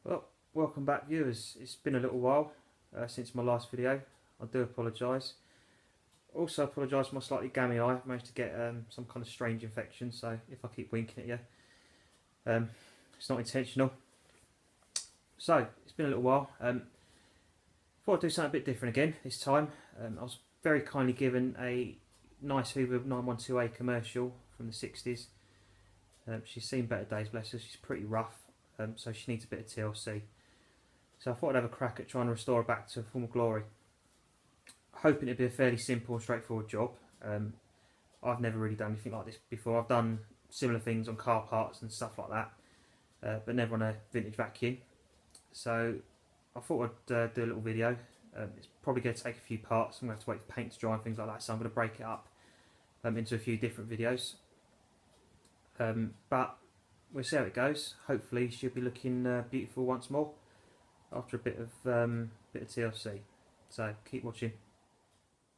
Well, welcome back viewers. It's been a little while since my last video. I do apologise. Also apologise for my slightly gammy eye. I've managed to get some kind of strange infection, so if I keep winking at you, it's not intentional. So, it's been a little while. Thought I'd do something a bit different again this time. I was very kindly given a nice Hoover 912A commercial from the 60s. She's seen better days, bless her. She's pretty rough. So she needs a bit of TLC. So I thought I'd have a crack at trying to restore her back to former glory. Hoping it'd be a fairly simple and straightforward job. I've never really done anything like this before. I've done similar things on car parts and stuff like that, but never on a vintage vacuum. So I thought I'd do a little video. It's probably going to take a few parts. I'm going to have to wait for paint to dry and things like that, so I'm going to break it up into a few different videos. But we'll see how it goes. Hopefully she'll be looking beautiful once more after a bit of TLC. So keep watching.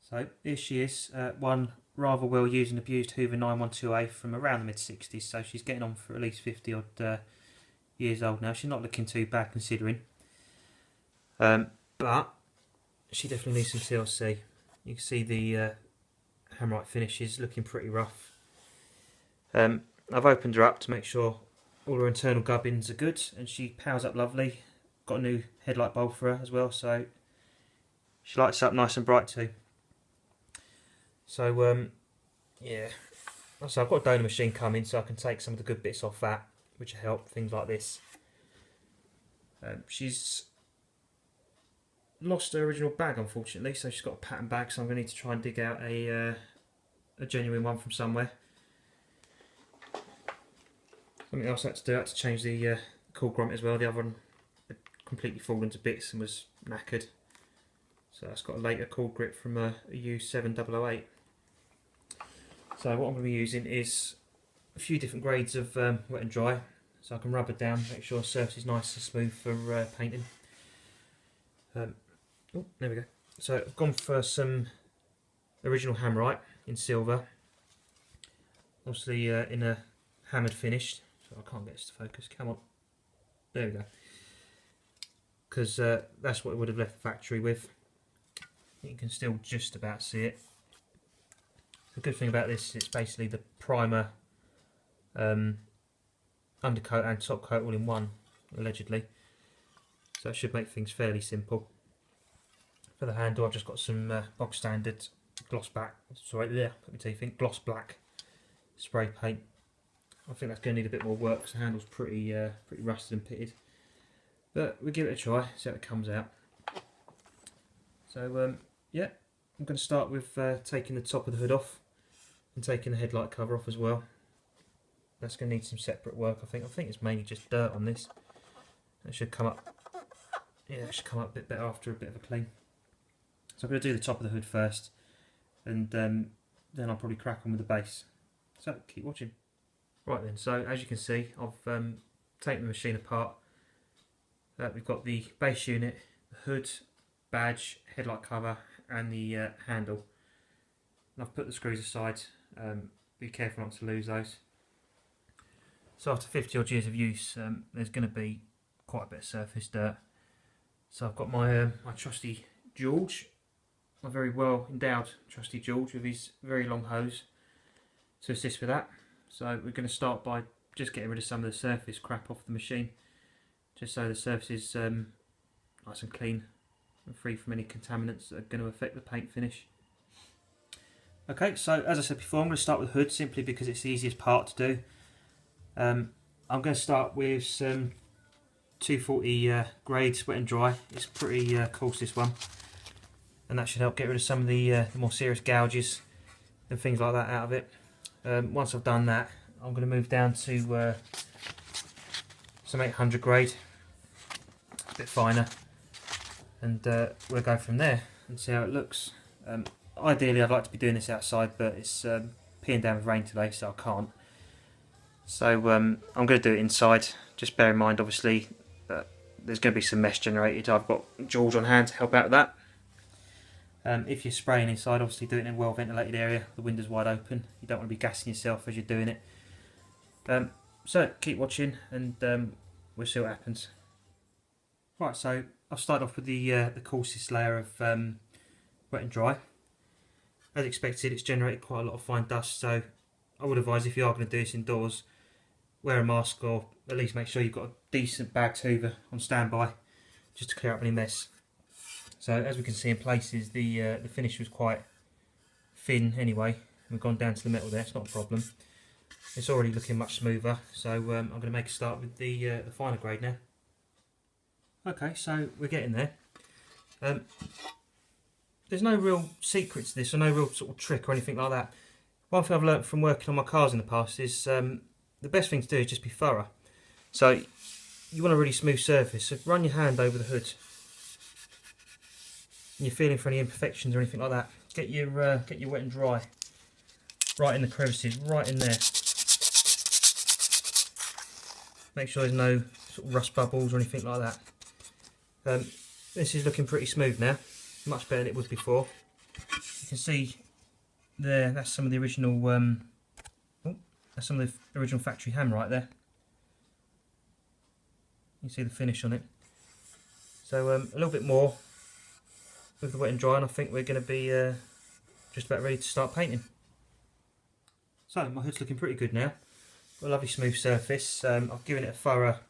So here she is, one rather well used and abused Hoover 912A from around the mid 60s. So she's getting on for at least 50 odd years old now. She's not looking too bad considering, but she definitely needs some TLC. You can see the hammerite finish is looking pretty rough. I've opened her up to make sure all her internal gubbins are good, and she powers up lovely. Got a new headlight bulb for her as well, so she lights up nice and bright too. So yeah, so I've got a donor machine coming, so I can take some of the good bits off that, which will help things like this. She's lost her original bag, unfortunately, so she's got a pattern bag, so I'm going to need to try and dig out a genuine one from somewhere. Something else I had to do, I had to change the cool grommet as well. The other one had completely fallen to bits and was knackered. So that's got a later cool grip from a U7008. So what I'm going to be using is a few different grades of wet and dry. So I can rub it down, make sure the surface is nice and smooth for painting. Oh, there we go. So I've gone for some original hammerite in silver. Obviously in a hammered finish. So I can't get this to focus, come on. There we go. Because that's what it would have left the factory with. You can still just about see it. The good thing about this is it's basically the primer, undercoat and top coat all in one, allegedly. So it should make things fairly simple. For the handle I've just got some bog standard gloss black, sorry, there, put my teeth in, gloss black spray paint. I think that's going to need a bit more work because the handle's pretty rusted and pitted. But we'll give it a try, see how it comes out. So yeah, I'm going to start with taking the top of the hood off and taking the headlight cover off as well. That's going to need some separate work, I think. I think it's mainly just dirt on this. It should come up, yeah, it should come up a bit better after a bit of a clean. So I'm going to do the top of the hood first, and then I'll probably crack on with the base. So keep watching. Right then, so as you can see, I've taken the machine apart. We've got the base unit, the hood, badge, headlight cover and the handle. And I've put the screws aside, be careful not to lose those. So after 50 odd years of use, there's going to be quite a bit of surface dirt. So I've got my my trusty George, my very well endowed trusty George with his very long hose to assist with that. So we're going to start by just getting rid of some of the surface crap off the machine, just so the surface is nice and clean and free from any contaminants that are going to affect the paint finish. Okay, so as I said before, I'm going to start with the hood simply because it's the easiest part to do. I'm going to start with some 240 grades wet and dry. It's pretty coarse, this one, and that should help get rid of some of the more serious gouges and things like that out of it. Once I've done that, I'm going to move down to some 800 grade, a bit finer, and we'll go from there and see how it looks. Ideally I'd like to be doing this outside, but it's peeing down with rain today, so I can't. So I'm going to do it inside. Just bear in mind obviously that there's going to be some mesh generated. I've got George on hand to help out with that. If you're spraying inside, obviously do it in a well ventilated area, the window's wide open. You don't want to be gassing yourself as you're doing it. So keep watching and we'll see what happens. Right, so I've started off with the coarsest layer of wet and dry. As expected, it's generated quite a lot of fine dust, so I would advise, if you are going to do this indoors, wear a mask, or at least make sure you've got a decent bagged Hoover on standby just to clear up any mess. So as we can see in places, the finish was quite thin anyway. We've gone down to the metal there, it's not a problem. It's already looking much smoother, so I'm going to make a start with the finer grade now. Okay, so we're getting there. There's no real secret to this, or no real sort of trick or anything like that. One thing I've learnt from working on my cars in the past is the best thing to do is just be thorough. So you want a really smooth surface, so run your hand over the hood. And you're feeling for any imperfections or anything like that. Get your wet and dry right in the crevices, right in there. Make sure there's no sort of rust bubbles or anything like that. This is looking pretty smooth now, much better than it was before. You can see there, that's some of the original that's some of the original factory ham right there. You can see the finish on it. So a little bit more with the wet and dry, and I think we're going to be just about ready to start painting. So my hood's looking pretty good now. Got a lovely smooth surface. I've given it a thorough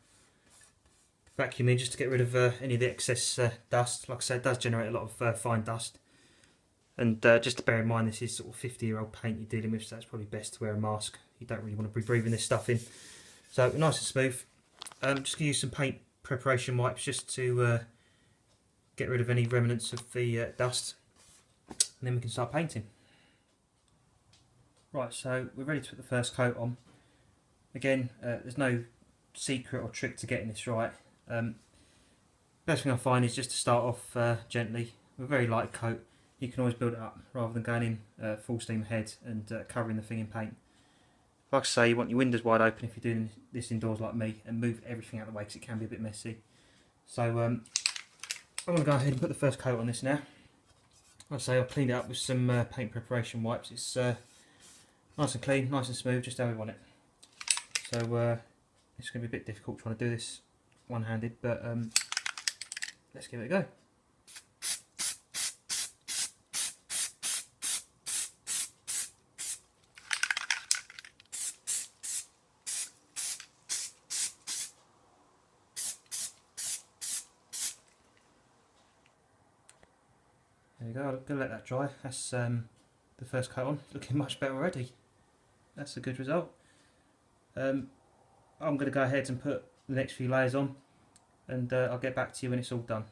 vacuuming just to get rid of any of the excess dust. Like I said, it does generate a lot of fine dust. And just to bear in mind, this is sort of 50-year-old paint you're dealing with, so it's probably best to wear a mask. You don't really want to be breathing this stuff in. So nice and smooth. Just going to use some paint preparation wipes just to get rid of any remnants of the dust. And then we can start painting. Right, so we're ready to put the first coat on. Again, there's no secret or trick to getting this right. Best thing I find is just to start off gently with a very light coat. You can always build it up rather than going in full steam ahead and covering the thing in paint. Like I say, you want your windows wide open if you're doing this indoors like me, and move everything out of the way because it can be a bit messy. So I'm going to go ahead and put the first coat on this now. Like I say, I've cleaned it up with some paint preparation wipes. It's nice and clean, nice and smooth, just how we want it. So it's going to be a bit difficult trying to do this one-handed, but let's give it a go. There you go, I'm going to let that dry. That's the first coat on, looking much better already. That's a good result. I'm going to go ahead and put the next few layers on, and I'll get back to you when it's all done.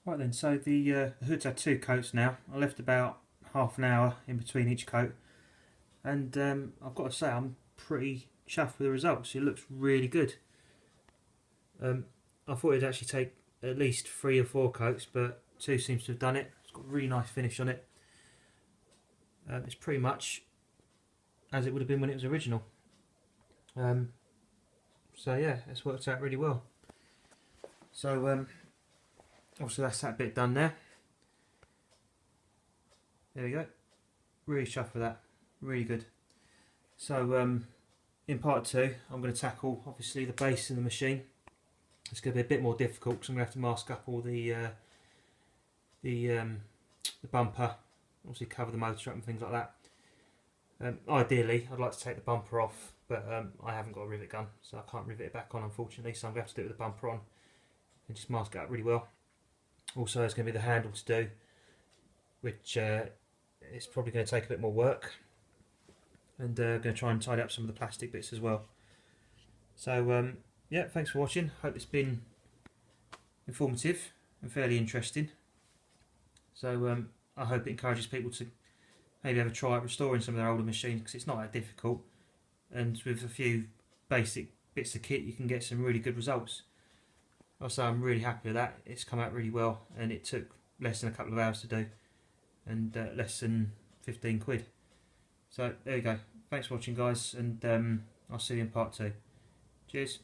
Right then, so the hood's had 2 coats now. I left about half an hour in between each coat, and I've got to say I'm pretty chuffed with the results. It looks really good. I thought it'd actually take at least 3 or 4 coats, but 2 seems to have done it. It's got a really nice finish on it. It's pretty much as it would have been when it was original. So yeah, it's worked out really well. So obviously that's that bit done now. There we go. Really chuffed with that. Really good. So in part 2, I'm going to tackle obviously the base in the machine. It's going to be a bit more difficult because I'm going to have to mask up all the bumper, obviously cover the motor up and things like that. Ideally, I'd like to take the bumper off, but I haven't got a rivet gun, so I can't rivet it back on, unfortunately, so I'm going to have to do it with the bumper on and just mask it up really well. Also, there's going to be the handle to do, which is probably going to take a bit more work, and going to try and tidy up some of the plastic bits as well. So yeah, thanks for watching. Hope it's been informative and fairly interesting. So I hope it encourages people to maybe have a try at restoring some of their older machines, because it's not that difficult, and with a few basic bits of kit you can get some really good results. Also, I'm really happy with that. It's come out really well, and it took less than a couple of hours to do, and less than 15 quid. So there you go. Thanks for watching, guys, and I'll see you in part 2. Cheers.